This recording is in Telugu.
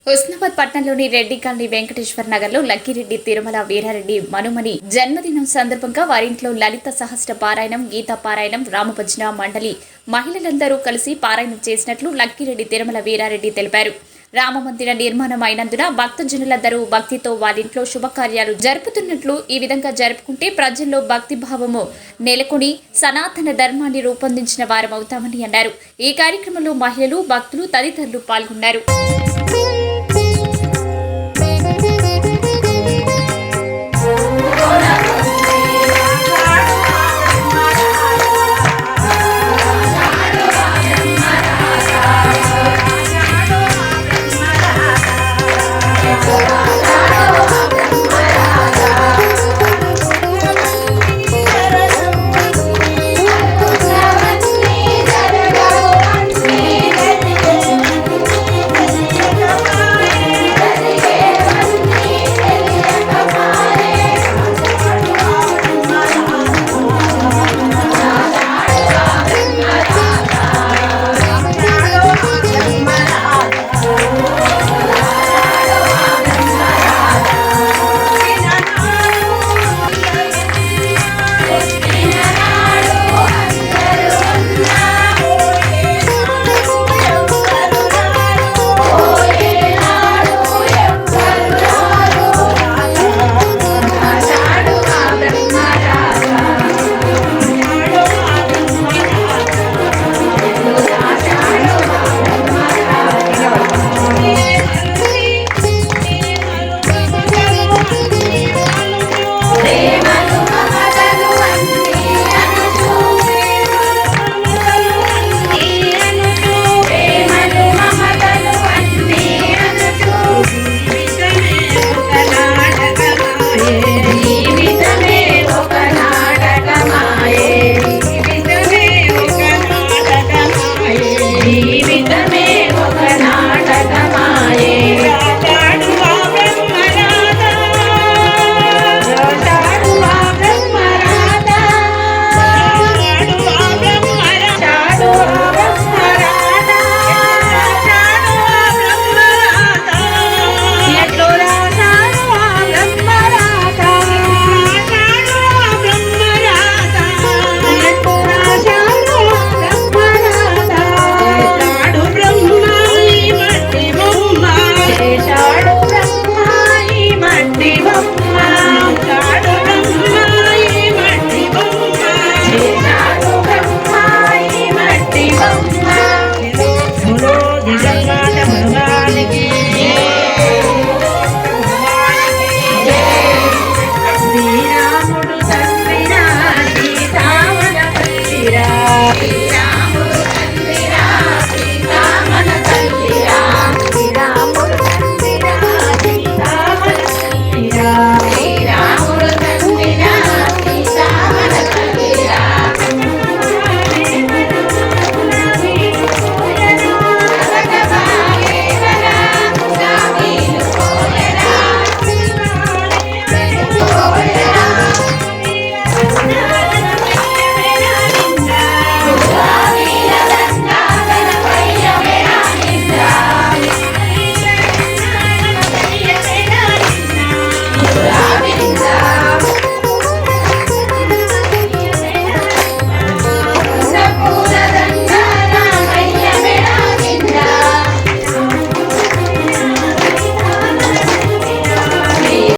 హుస్నాబాద్ పట్టణంలోని రెడ్డి కాలనీ వెంకటేశ్వర నగర్ లో లక్కిరెడ్డి తిరుమల వీరారెడ్డి మనుమని జన్మదినం సందర్భంగా వారింట్లో లలిత సహస్ర పారాయణం, గీతా పారాయణం, రామభజన మండలి మహిళలందరూ కలిసి పారాయణం చేసినట్లు లక్కిరెడ్డి తిరుమల వీరారెడ్డి తెలిపారు. రామమందిర నిర్మాణం అయినందున భక్తజనులందరూ భక్తితో వారింట్లో శుభకార్యాలు జరుపుతున్నట్లు, ఈ విధంగా జరుపుకుంటే ప్రజల్లో భక్తి భావము నెలకొని సనాతన ధర్మాన్ని రూపొందించిన వారమవుతామని అన్నారు. ఈ కార్యక్రమంలో మహిళలు, భక్తులు తదితరులు పాల్గొన్నారు.